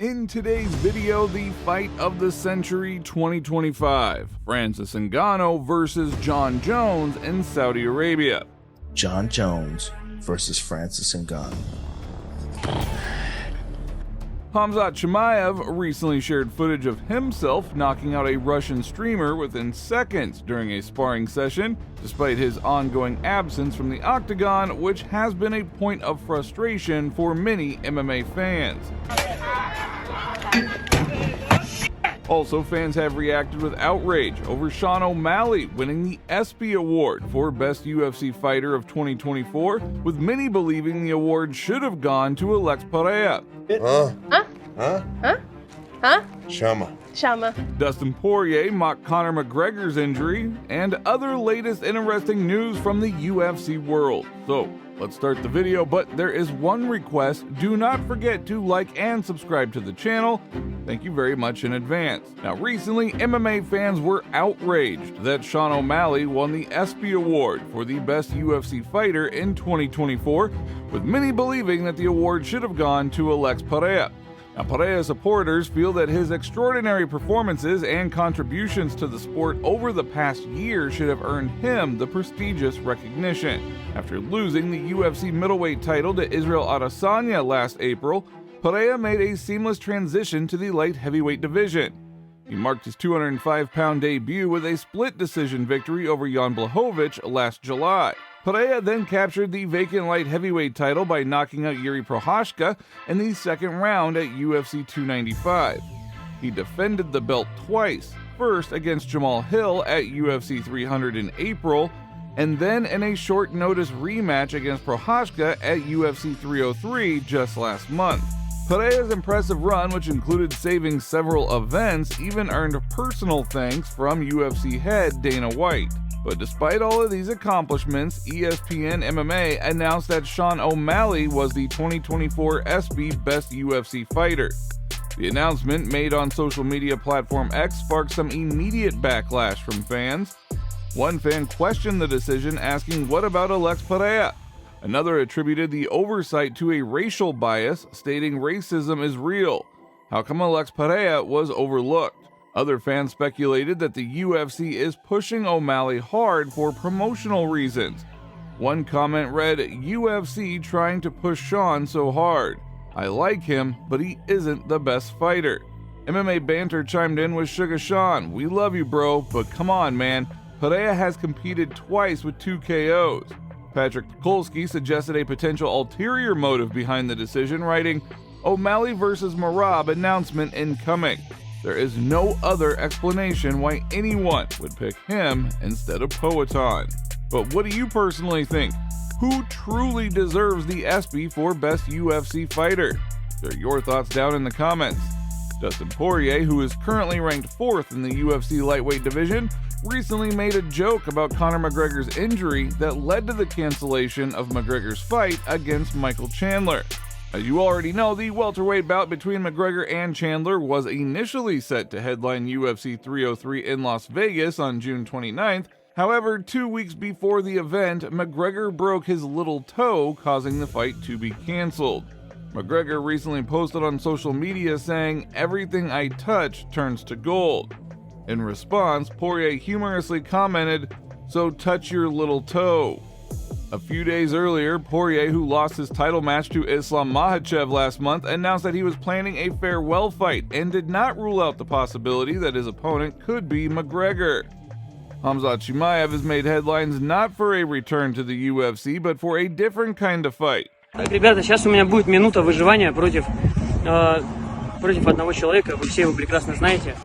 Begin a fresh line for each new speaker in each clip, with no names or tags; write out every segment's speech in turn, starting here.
In today's video, the fight of the century 2025, Francis Ngannou versus Jon Jones in Saudi Arabia.
Jon Jones versus Francis Ngannou.
Khamzat Chimaev recently shared footage of himself knocking out a Russian streamer within seconds during a sparring session, despite his ongoing absence from the octagon, which has been a point of frustration for many MMA fans. Also, fans have reacted with outrage over Sean O'Malley winning the ESPY Award for Best UFC Fighter of 2024, with many believing the award should have gone to Alex Pereira.
Shama.
Dustin Poirier mocked Conor McGregor's injury, and other latest interesting news from the UFC world. So, let's start the video, but there is one request: do not forget to like and subscribe to the channel. Thank you very much in advance. Now, recently, MMA fans were outraged that Sean O'Malley won the ESPY Award for the Best UFC Fighter in 2024, with many believing that the award should have gone to Alex Pereira. Now, Pereira supporters feel that his extraordinary performances and contributions to the sport over the past year should have earned him the prestigious recognition. After losing the UFC middleweight title to Israel Adesanya last April, Pereira made a seamless transition to the light heavyweight division. He marked his 205-pound debut with a split decision victory over Jan Blachowicz last July. Pereira then captured the vacant light heavyweight title by knocking out Yuri Prochazka in the second round at UFC 295. He defended the belt twice, first against Jamal Hill at UFC 300 in April, and then in a short notice rematch against Prochazka at UFC 303 just last month. Pereira's impressive run, which included saving several events, even earned personal thanks from UFC head Dana White. But despite all of these accomplishments, ESPN MMA announced that Sean O'Malley was the 2024 ESPY Best UFC Fighter. The announcement, made on social media platform X, sparked some immediate backlash from fans. One fan questioned the decision, asking, "What about Alex Pereira?" Another attributed the oversight to a racial bias, stating racism is real. How come Alex Pereira was overlooked? Other fans speculated that the UFC is pushing O'Malley hard for promotional reasons. One comment read, "UFC trying to push Sean so hard. I like him, but he isn't the best fighter." MMA Banter chimed in with Sugar Sean, "We love you, bro, but come on, man. Pereira has competed twice with 2 KOs. Patrick Tukolsky suggested a potential ulterior motive behind the decision, writing, "O'Malley versus Merab announcement incoming. There is no other explanation why anyone would pick him instead of Poatan." But what do you personally think? Who truly deserves the ESPY for Best UFC Fighter? Share your thoughts down in the comments. Dustin Poirier, who is currently ranked 4th in the UFC lightweight division, recently made a joke about Conor McGregor's injury that led to the cancellation of McGregor's fight against Michael Chandler. As you already know, the welterweight bout between McGregor and Chandler was initially set to headline UFC 303 in Las Vegas on June 29th. However, 2 weeks before the event, McGregor broke his little toe, causing the fight to be canceled. McGregor recently posted on social media saying, "Everything I touch turns to gold." In response, Poirier humorously commented, "So touch your little toe." A few days earlier, Poirier, who lost his title match to Islam Makhachev last month, announced that he was planning a farewell fight and did not rule out the possibility that his opponent could be McGregor. Khamzat Chimaev has made headlines not for a return to the UFC, but for a different kind of fight.
Так, ребята, сейчас у меня будет минута выживания против одного человека, вы все его прекрасно знаете.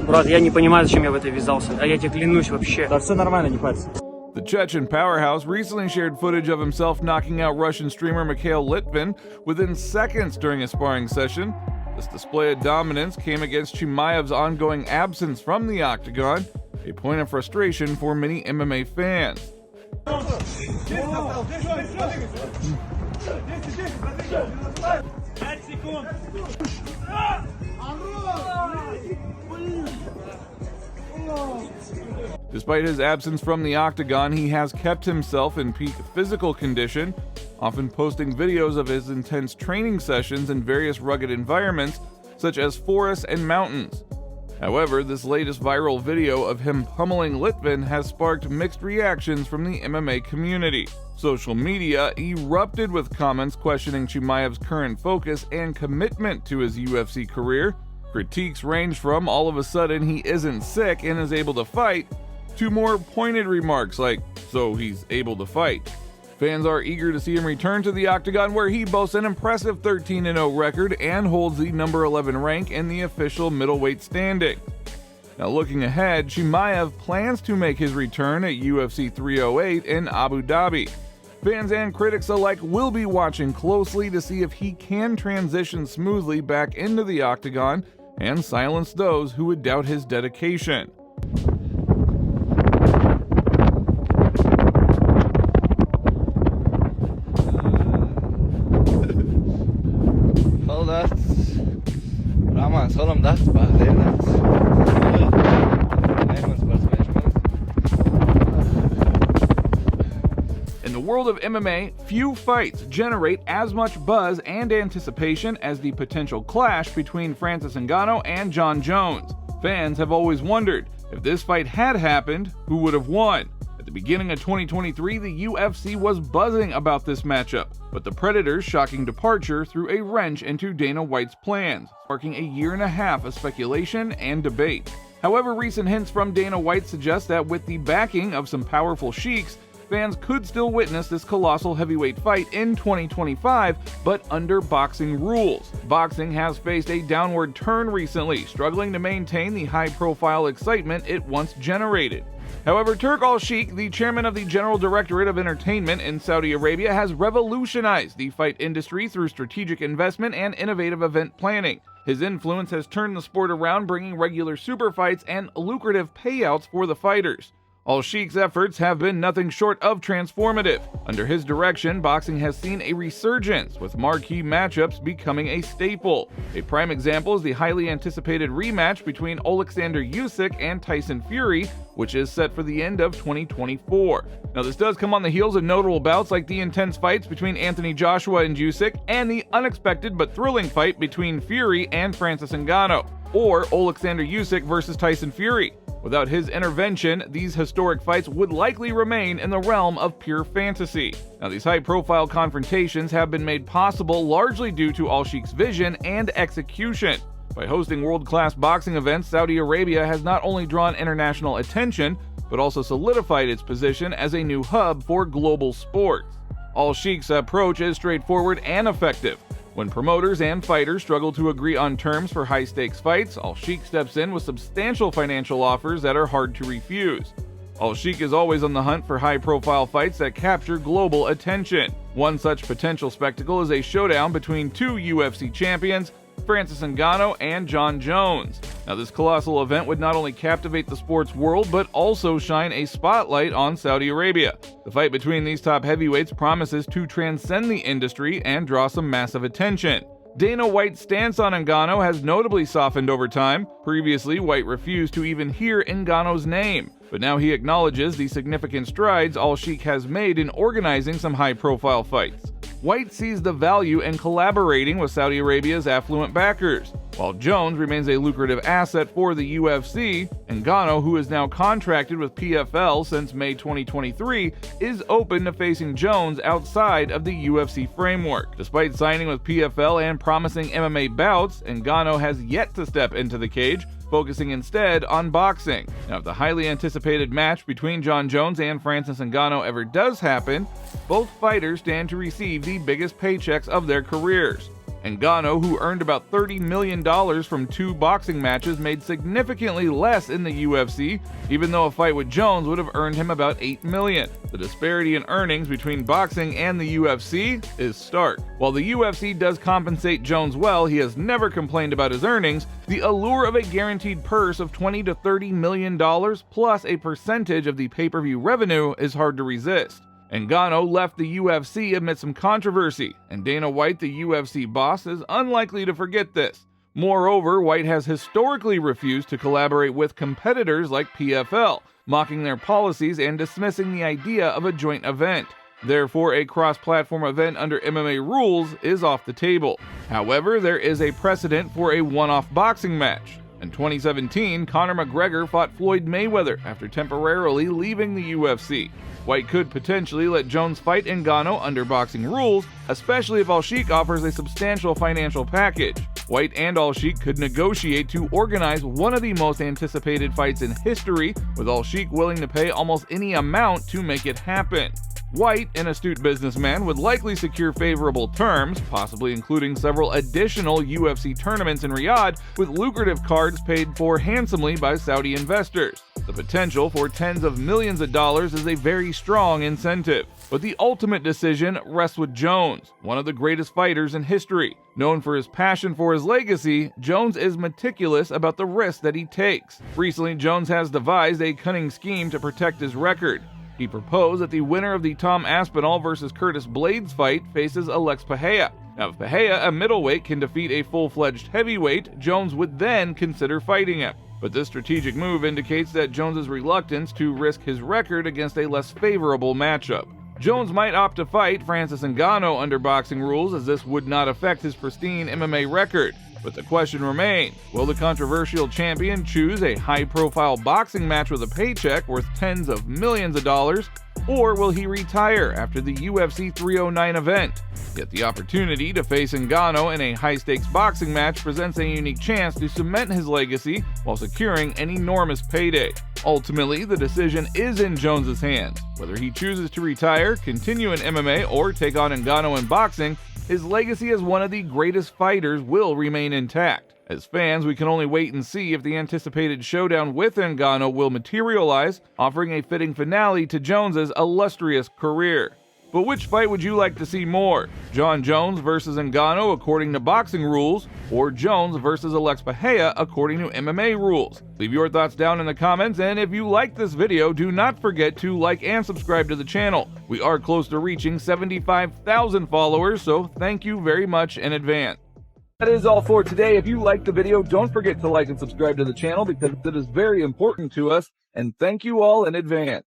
Брат, я не понимаю, зачем я в это ввязался, а я тебе клянусь вообще.
Да, все нормально, не парься.
The Chechen powerhouse recently shared footage of himself knocking out Russian streamer Mikhail Litvin within seconds during a sparring session. This display of dominance came against Chimaev's ongoing absence from the octagon, a point of frustration for many MMA fans. Despite his absence from the octagon, he has kept himself in peak physical condition, often posting videos of his intense training sessions in various rugged environments, such as forests and mountains. However, this latest viral video of him pummeling Litvin has sparked mixed reactions from the MMA community. Social media erupted with comments questioning Chimaev's current focus and commitment to his UFC career. Critiques range from all of a sudden he isn't sick and is able to fight, to more pointed remarks like, so he's able to fight. Fans are eager to see him return to the octagon, where he boasts an impressive 13-0 record and holds the number 11 rank in the official middleweight standing. Now looking ahead, Chimaev plans to make his return at UFC 308 in Abu Dhabi. Fans and critics alike will be watching closely to see if he can transition smoothly back into the octagon and silence those who would doubt his dedication. In the world of MMA, few fights generate as much buzz and anticipation as the potential clash between Francis Ngannou and Jon Jones. Fans have always wondered, if this fight had happened, who would have won? At the beginning of 2023, the UFC was buzzing about this matchup, but the Predator's shocking departure threw a wrench into Dana White's plans, sparking a year and a half of speculation and debate. However, recent hints from Dana White suggest that with the backing of some powerful sheiks, fans could still witness this colossal heavyweight fight in 2025, but under boxing rules. Boxing has faced a downward turn recently, struggling to maintain the high-profile excitement it once generated. However, Turk Al-Sheikh, the chairman of the General Directorate of Entertainment in Saudi Arabia, has revolutionized the fight industry through strategic investment and innovative event planning. His influence has turned the sport around, bringing regular super fights and lucrative payouts for the fighters. Al-Sheikh's efforts have been nothing short of transformative. Under his direction, boxing has seen a resurgence, with marquee matchups becoming a staple. A prime example is the highly anticipated rematch between Alexander Usyk and Tyson Fury, which is set for the end of 2024. Now, this does come on the heels of notable bouts like the intense fights between Anthony Joshua and Usyk, and the unexpected but thrilling fight between Fury and Francis Ngannou, or Alexander Usyk versus Tyson Fury. Without his intervention, these historic fights would likely remain in the realm of pure fantasy. Now, these high-profile confrontations have been made possible largely due to Al-Sheikh's vision and execution. By hosting world-class boxing events, Saudi Arabia has not only drawn international attention, but also solidified its position as a new hub for global sports. Al-Sheikh's approach is straightforward and effective. When promoters and fighters struggle to agree on terms for high-stakes fights, Al-Sheikh steps in with substantial financial offers that are hard to refuse. Al-Sheikh is always on the hunt for high-profile fights that capture global attention. One such potential spectacle is a showdown between two UFC champions, Francis Ngannou and Jon Jones. Now, this colossal event would not only captivate the sports world, but also shine a spotlight on Saudi Arabia. The fight between these top heavyweights promises to transcend the industry and draw some massive attention. Dana White's stance on Ngannou has notably softened over time. Previously, White refused to even hear Ngannou's name, but now he acknowledges the significant strides Al-Sheikh has made in organizing some high-profile fights. White sees the value in collaborating with Saudi Arabia's affluent backers. While Jones remains a lucrative asset for the UFC, Ngannou, who is now contracted with PFL since May 2023, is open to facing Jones outside of the UFC framework. Despite signing with PFL and promising MMA bouts, Ngannou has yet to step into the cage, focusing instead on boxing. Now, if the highly anticipated match between Jon Jones and Francis Ngannou ever does happen, both fighters stand to receive the biggest paychecks of their careers. Ngannou, who earned about $30 million from 2 boxing matches, made significantly less in the UFC, even though a fight with Jones would have earned him about $8 million. The disparity in earnings between boxing and the UFC is stark. While the UFC does compensate Jones well, he has never complained about his earnings. The allure of a guaranteed purse of $20 to $30 million plus a percentage of the pay-per-view revenue is hard to resist. Ngannou left the UFC amid some controversy, and Dana White, the UFC boss, is unlikely to forget this. Moreover, White has historically refused to collaborate with competitors like PFL, mocking their policies and dismissing the idea of a joint event. Therefore, a cross-platform event under MMA rules is off the table. However, there is a precedent for a one-off boxing match. In 2017, Conor McGregor fought Floyd Mayweather after temporarily leaving the UFC. White could potentially let Jones fight Ngannou under boxing rules, especially if Al-Sheikh offers a substantial financial package. White and Al-Sheikh could negotiate to organize one of the most anticipated fights in history, with Al-Sheikh willing to pay almost any amount to make it happen. White, an astute businessman, would likely secure favorable terms, possibly including several additional UFC tournaments in Riyadh, with lucrative cards paid for handsomely by Saudi investors. The potential for tens of millions of dollars is a very strong incentive. But the ultimate decision rests with Jones, one of the greatest fighters in history. Known for his passion for his legacy, Jones is meticulous about the risks that he takes. Recently, Jones has devised a cunning scheme to protect his record. He proposed that the winner of the Tom Aspinall vs. Curtis Blaydes fight faces Alex Pereira. Now, if Pereira, a middleweight, can defeat a full-fledged heavyweight, Jones would then consider fighting him. But this strategic move indicates that Jones' reluctance to risk his record against a less favorable matchup. Jones might opt to fight Francis Ngannou under boxing rules, as this would not affect his pristine MMA record. But the question remains, will the controversial champion choose a high-profile boxing match with a paycheck worth tens of millions of dollars, or will he retire after the UFC 309 event? Yet the opportunity to face Ngannou in a high-stakes boxing match presents a unique chance to cement his legacy while securing an enormous payday. Ultimately, the decision is in Jones' hands. Whether he chooses to retire, continue in MMA, or take on Ngannou in boxing, his legacy as one of the greatest fighters will remain intact. As fans, we can only wait and see if the anticipated showdown with Ngannou will materialize, offering a fitting finale to Jones' illustrious career. But which fight would you like to see more? Jon Jones versus Ngannou according to boxing rules, or Jones versus Alex Pereira according to MMA rules? Leave your thoughts down in the comments, and if you like this video, do not forget to like and subscribe to the channel. We are close to reaching 75,000 followers, so thank you very much in advance. That is all for today. If you liked the video, don't forget to like and subscribe to the channel because it is very important to us, and thank you all in advance.